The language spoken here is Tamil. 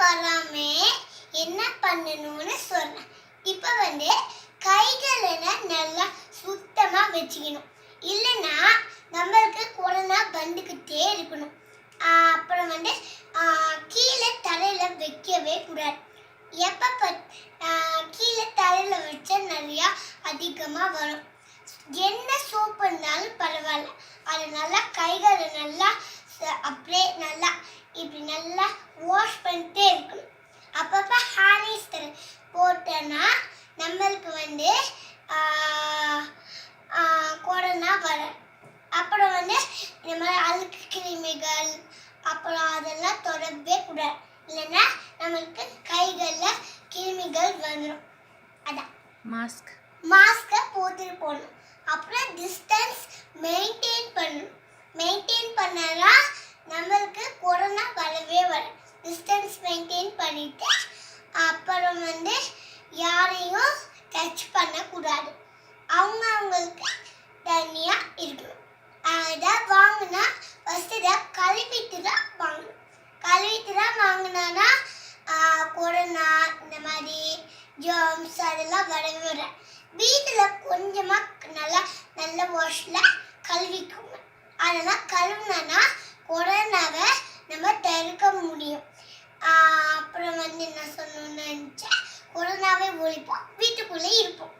வராம என்ன பண்ணணும்னு சொல்றேன். இப்போ கைகளை நல்லா சுத்தமா வச்சுக்கணும். இல்லைன்னா நம்மளுக்கு கொரோனா வந்துக்கிட்டே இருக்கணும். அப்புறம் கீழே தரையில வைக்கவே கூடாது. எப்ப கீழே தரையில வச்சா நிறைய அதிகமா வரும். என்ன சோப்பு இருந்தாலும் பரவாயில்ல, அது நல்லா கைகளை நல்லா அப்படியே நல்லா இப்படி நல்லா வாஷ் பண்ணிட்டே இருக்கணும். அப்பப்ப ஹானிஸ்டர் போட்டோன்னா நம்மளுக்கு கொரோனா வராது. அப்புறம் இந்த மாதிரி அழுக்கு கிருமிகள் அப்புறம் அதெல்லாம் தொடவே கூடாது. இல்லைன்னா நம்மளுக்கு கைகளில் கிருமிகள் வந்துடும். அதான் மாஸ்கை போட்டுட்டு போகணும். அப்புறம் டிஸ்டன்ஸ் மெயின்டைன் பண்ணணும். மெயின்டைன் பண்ணா நம்மளுக்கு கொரோனா வரவே வராது. டிஸ்டன்ஸ் மெயின்டைன் பண்ணிட்டு அப்புறம் யாரையும் டச் பண்ணக்கூடாது. அவங்களுக்கு தனியாக இருக்கணும். அதை வாங்கினா ஃபஸ்ட்டு இதை கழுவிட்டு தான் வாங்கணும். கழுவிட்டு தான் வாங்கினா கொரோனா இந்த மாதிரி ஜெர்ம்ஸ் அதெல்லாம் வரவே வராது. வீட்டில் கொஞ்சமாக நல்ல வாஷில் கழுவிக்கோங்க. அதெல்லாம் கழுவுனா கொரோனாவை நம்ம தடுக்க முடியும். அப்புறம் என்ன சொல்லணும்னு நினச்சேன், கொரோனாவை ஒழிப்போம், வீட்டுக்குள்ளே இருப்போம்.